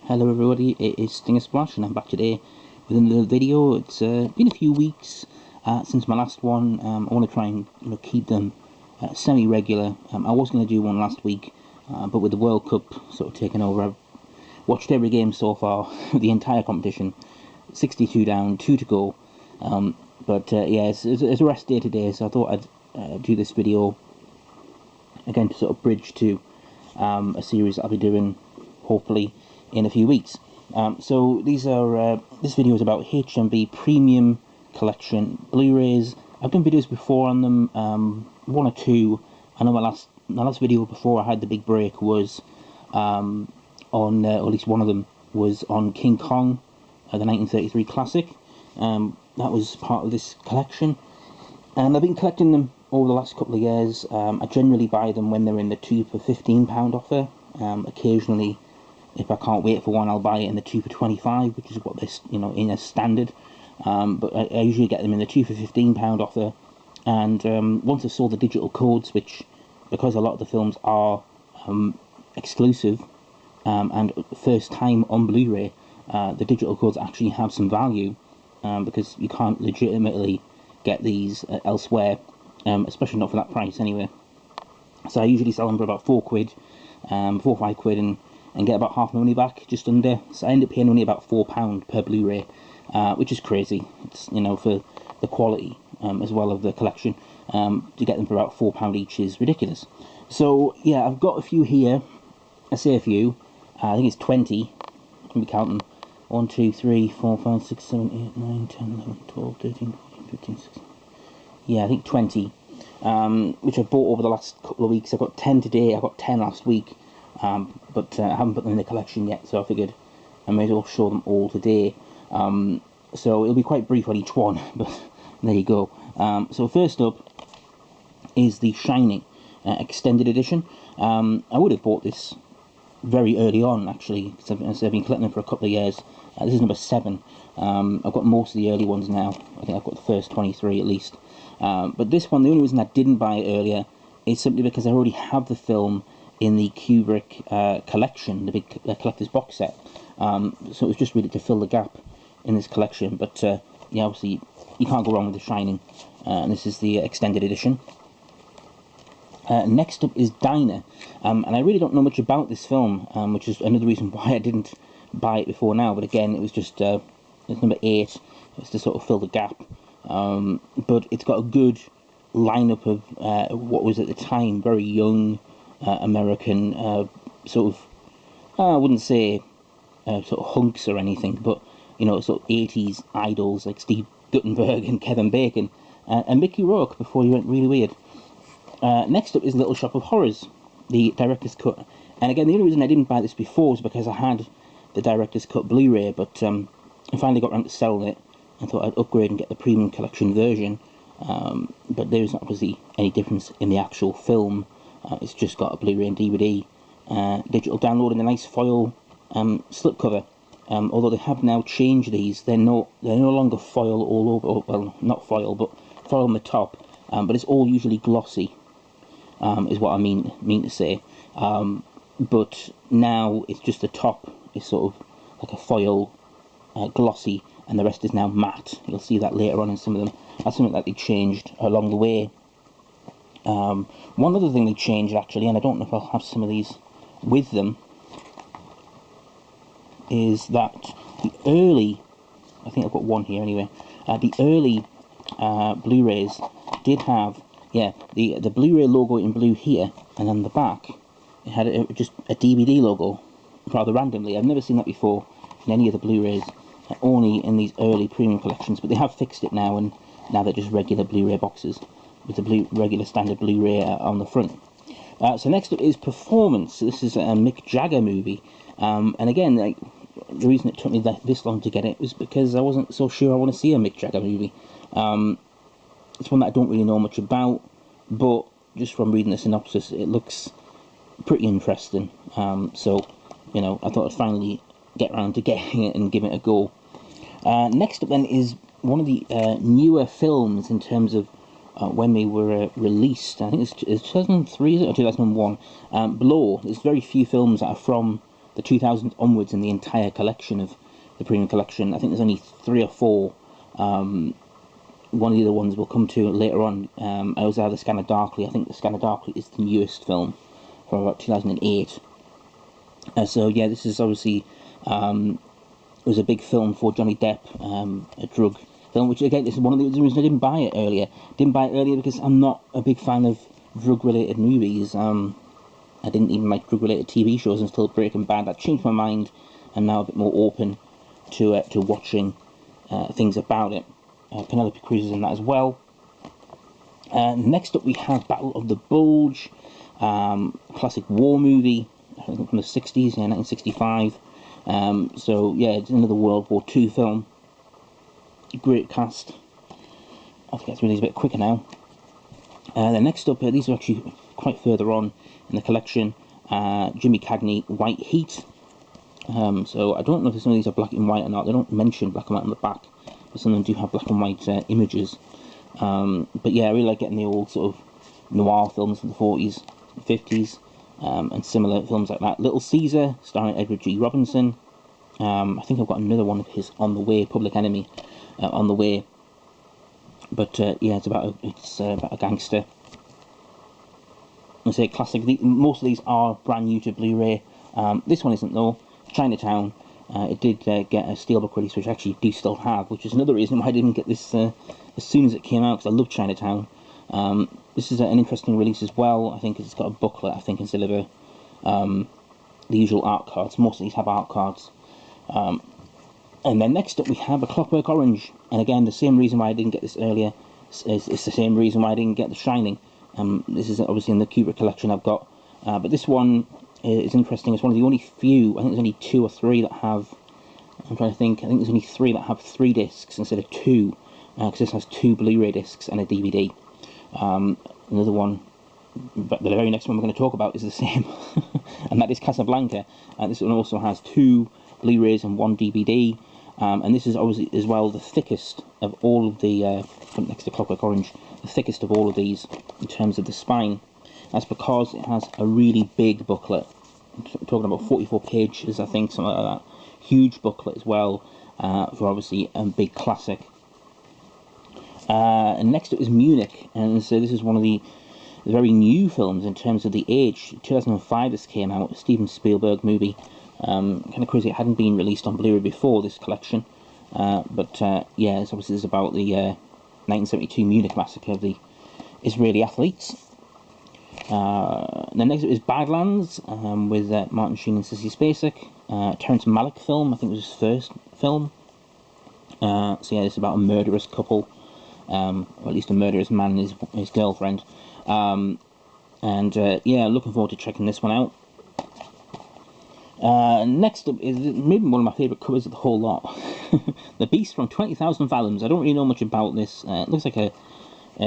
Hello everybody, it is Stinger Splash and I'm back today with another video. It's been a few weeks since my last one. I want to try and keep them semi-regular. I was going to do one last week, but with the World Cup sort of taking over, I've watched every game so far, the entire competition, 62 down, 2 to go. Yeah, it's a rest day today, so I thought I'd do this video again to sort of bridge to a series I'll be doing hopefully in a few weeks. So these are this video is about HMV Premium Collection Blu-rays. I've done videos before on them, one or two. I know my last video before I had the big break was on, or at least one of them was on King Kong, the 1933 classic. That was part of this collection, and I've been collecting them over the last couple of years. I generally buy them when they're in the 2 for £15 offer. Occasionally, if I can't wait for one, I'll buy it in the 2 for 25, which is what this, in a standard. But I usually get them in the 2 for £15 offer. And once I've sold the digital codes, which, because a lot of the films are exclusive and first time on Blu-ray, the digital codes actually have some value, because you can't legitimately get these elsewhere, especially not for that price anyway. So I usually sell them for about £4, 4 or 5 quid, and get about half my money back, just under. So I end up paying only about £4 per Blu-ray, which is crazy. It's, for the quality as well of the collection, to get them for about £4 each is ridiculous. So yeah, I've got a few here. I say a few. I think it's 20. Let me count them. 1, 2, 3, 4, 5, 6, 7, 8, 9, 10, 11, 12, 13, 14, 15, 16. Yeah, I think 20. Which I bought over the last couple of weeks. I got 10 today. I got 10 last week. But I haven't put them in the collection yet, so I figured I may as well show them all today. So it'll be quite brief on each one, but there you go. So first up is the Shining Extended Edition. I would have bought this very early on, actually, because I've been collecting them for a couple of years. This is number 7. I've got most of the early ones now. I think I've got the first 23 at least. But this one, the only reason I didn't buy it earlier is simply because I already have the film in the Kubrick collection, the big collector's box set. So it was just really to fill the gap in this collection. But yeah, obviously you can't go wrong with The Shining, and this is the extended edition. Next up is Diner, and I really don't know much about this film, which is another reason why I didn't buy it before now. But again, it was just it's number 8. It's to sort of fill the gap. But it's got a good lineup of what was at the time very young American sort of, I wouldn't say sort of hunks or anything, but sort of 80s idols like Steve Guttenberg and Kevin Bacon, and Mickey Rourke before he went really weird. Next up is Little Shop of Horrors, the director's cut. And again, the only reason I didn't buy this before was because I had the director's cut Blu-ray, but I finally got around to selling it. I thought I'd upgrade and get the premium collection version, but there isn't obviously any difference in the actual film. It's just got a Blu-ray and DVD, digital download, and a nice foil slipcover. Although they have now changed these, they're no longer foil all over. Well, not foil, but foil on the top. But it's all usually glossy, is what I mean to say. But now it's just the top is sort of like a foil, glossy, and the rest is now matte. You'll see that later on in some of them. That's something that they changed along the way. One other thing they changed, actually, and I don't know if I'll have some of these with them, is that the early, I think I've got one here anyway, the early Blu-rays did have, the Blu-ray logo in blue here, and on the back it had just a DVD logo, rather randomly. I've never seen that before in any of the Blu-rays, only in these early premium collections, but they have fixed it now, and now they're just regular Blu-ray boxes with the regular standard Blu-ray on the front. So next up is Performance. This is a Mick Jagger movie, and again, like, the reason it took me this long to get it was because I wasn't so sure I want to see a Mick Jagger movie. It's one that I don't really know much about, but just from reading the synopsis, it looks pretty interesting. So, I thought I'd finally get around to getting it and giving it a go. Next up then is one of the newer films in terms of when they were released. I think it's 2003 or 2001. Blow. There's very few films that are from the 2000s onwards in the entire collection of the premium collection. I think there's only 3 or 4. One of the other ones we'll come to later on. I also have the Scanner Darkly. I think the Scanner Darkly is the newest film from about 2008. So yeah, this is obviously it was a big film for Johnny Depp, a drug film, which again, this is one of the reasons I didn't buy it earlier. Didn't buy it earlier because I'm not a big fan of drug-related movies. I didn't even like drug-related TV shows until Breaking Bad. I changed my mind. I'm now a bit more open to watching things about it. Penelope Cruz is in that as well. Next up we have Battle of the Bulge, classic war movie, I think from the 60s, 1965. So yeah, it's another World War II film. Great cast. I have to get through these a bit quicker now. Then next up, these are actually quite further on in the collection. Jimmy Cagney, White Heat. So I don't know if some of these are black and white or not. They don't mention black and white on the back, but some of them do have black and white images. But yeah, I really like getting the old sort of noir films from the 40s, 50s, and similar films like that. Little Caesar, starring Edward G. Robinson. I think I've got another one of his on the way, Public Enemy, on the way. But yeah, it's about a gangster. I say classic. Most of these are brand new to Blu-ray. This one isn't though. Chinatown. It did get a steelbook release, which I actually do still have, which is another reason why I didn't get this as soon as it came out, because I love Chinatown. This is an interesting release as well. I think it's got a booklet, I think, instead of the usual art cards. Most of these have art cards. And then next up we have a Clockwork Orange, and again the same reason why I didn't get this earlier is the same reason why I didn't get The Shining. This is obviously in the Kubrick collection I've got, but this one is interesting. It's one of the only few, I think there's only 2 or 3 that have, I'm trying to think, I think there's only 3 that have 3 discs instead of 2, because this has 2 Blu-ray discs and a DVD. Another one, but the very next one we're going to talk about is the same, and that is Casablanca. This one also has 2 Blu-rays and 1 DVD, and this is obviously as well the thickest of all of the, next to Clockwork Orange, the thickest of all of these in terms of the spine. That's because it has a really big booklet. I'm talking about 44 pages, I think, something like that. Huge booklet as well, for obviously a big classic. And next up is Munich, and so this is one of the very new films in terms of the age. 2005 this came out, a Steven Spielberg movie. Kind of crazy it hadn't been released on Blu-ray before this collection, but yeah, it's obviously about the 1972 Munich massacre of the Israeli athletes. The next up is Badlands, with Martin Sheen and Sissy Spacek. Terrence Malick film, I think it was his first film. So yeah, it's about a murderous couple, or at least a murderous man and his girlfriend. And yeah, looking forward to checking this one out. Next up is maybe one of my favourite covers of the whole lot. The Beast from 20,000 Fathoms. I don't really know much about this. It looks like a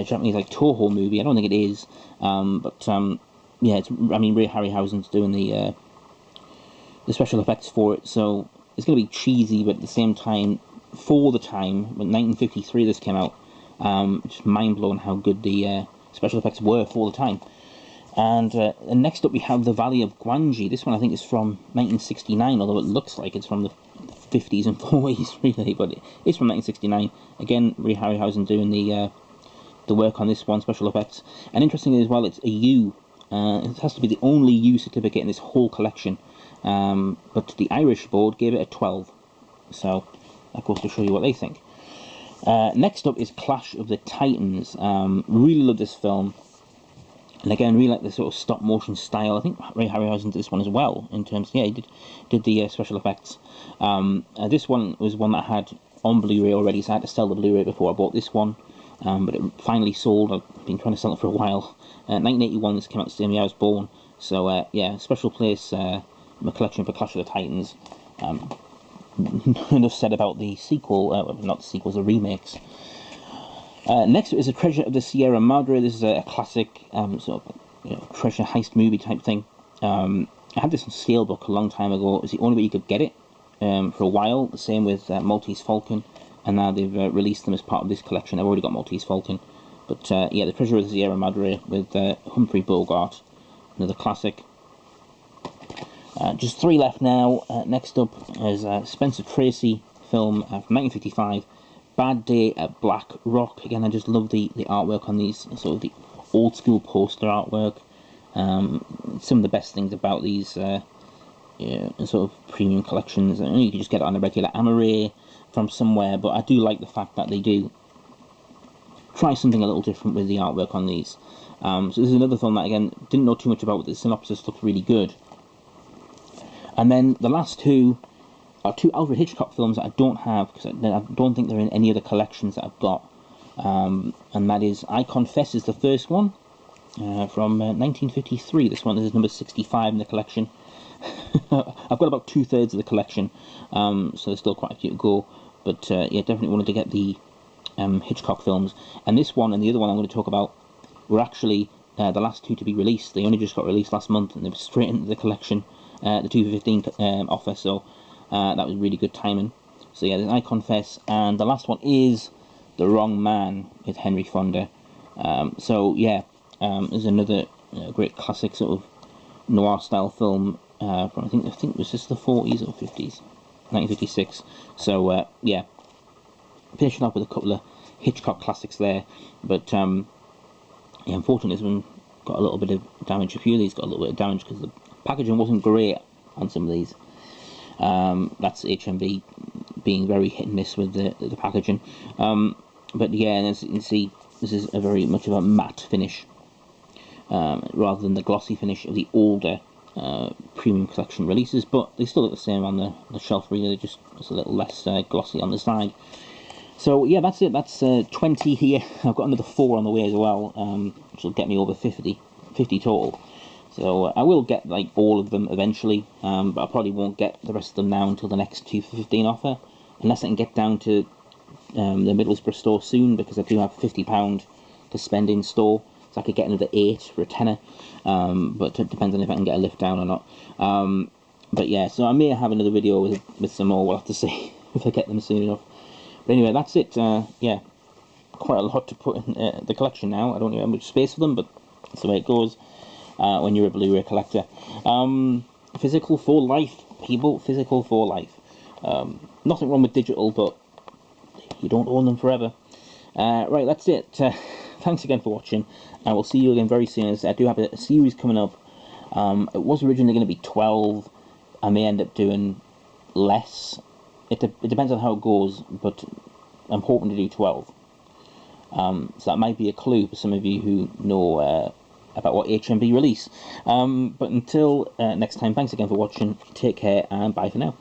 Japanese like Toho movie. I don't think it is, but yeah, it's, I mean, Ray Harryhausen's doing the special effects for it, so it's going to be cheesy, but at the same time, for the time, when 1953 this came out, just mind-blowing how good the special effects were for the time. And next up we have The Valley of Gwangi. This one I think is from 1969, although it looks like it's from the 50s and 40s, really, but it's from 1969. Again, Ray Harryhausen doing the work on this one, special effects. And interestingly as well, it's a U. It has to be the only U certificate in this whole collection. But the Irish board gave it a 12. So that goes to show you what they think. Next up is Clash of the Titans. Really love this film. And again, really like the sort of stop motion style. I think Ray Harryhausen did this one as well, in terms, yeah, he did the special effects. This one was one that I had on Blu-ray already, so I had to sell the Blu-ray before I bought this one. But it finally sold. I've been trying to sell it for a while. 1981, this came out the same year I was born. So yeah, special place in my collection for Clash of the Titans. Enough said about the sequel, not the sequels, the remakes. Next is A Treasure of the Sierra Madre. This is a classic sort of treasure heist movie type thing. I had this on Steelbook a long time ago. It was the only way you could get it for a while. The same with Maltese Falcon, and now they've released them as part of this collection. I've already got Maltese Falcon, but yeah, The Treasure of the Sierra Madre with Humphrey Bogart, another classic. Just 3 left now. Next up is Spencer Tracy film from 1955, Bad Day at Black Rock. Again, I just love the artwork on these, sort of the old school poster artwork. Some of the best things about these sort of premium collections. I know you can just get it on a regular Amaray from somewhere, but I do like the fact that they do try something a little different with the artwork on these. So this is another film that, again, didn't know too much about, but the synopsis looked really good. And then the last two are 2 Alfred Hitchcock films that I don't have, because I don't think they're in any other collections that I've got. And that is I Confess is the first one, from 1953. This one, this is number 65 in the collection. I've got about 2/3 of the collection, so there's still quite a few to go. But yeah, definitely wanted to get the Hitchcock films. And this one and the other one I'm going to talk about were actually the last 2 to be released. They only just got released last month, and they were straight into the collection, the 2 for 15 offer, so that was really good timing. So yeah, there's I Confess, and the last one is The Wrong Man with Henry Fonda. So yeah, there's another great classic sort of noir style film from I think it was just the 40s or 50s, 1956. So yeah, finishing up with a couple of Hitchcock classics there, but yeah, unfortunately this one got a little bit of damage. A few of these got a little bit of damage because the packaging wasn't great on some of these. That's HMV being very hit and miss with the packaging. But yeah, and as you can see, this is a very much of a matte finish, rather than the glossy finish of the older premium collection releases, but they still look the same on the shelf really. They're just a little less glossy on the side. So yeah, that's it. That's 20 here. I've got another 4 on the way as well, which will get me over 50 total. So I will get like all of them eventually, but I probably won't get the rest of them now until the next 2 for 15 offer, unless I can get down to the Middlesbrough store soon, because I do have £50 to spend in store, so I could get another 8 for a tenner, but it depends on if I can get a lift down or not. But yeah, so I may have another video with some more. We'll have to see if I get them soon enough. But anyway, that's it. Yeah, quite a lot to put in the collection now. I don't have much space for them, but that's the way it goes when you're a Blu-ray collector. Physical for life, people. Physical for life. Nothing wrong with digital, but you don't own them forever. Right, that's it. Thanks again for watching, and we'll see you again very soon, as I do have a series coming up. It was originally going to be 12. I may end up doing less. It depends on how it goes, but I'm hoping to do 12. So that might be a clue for some of you who know about what HMV release. But until next time, thanks again for watching. Take care, and bye for now.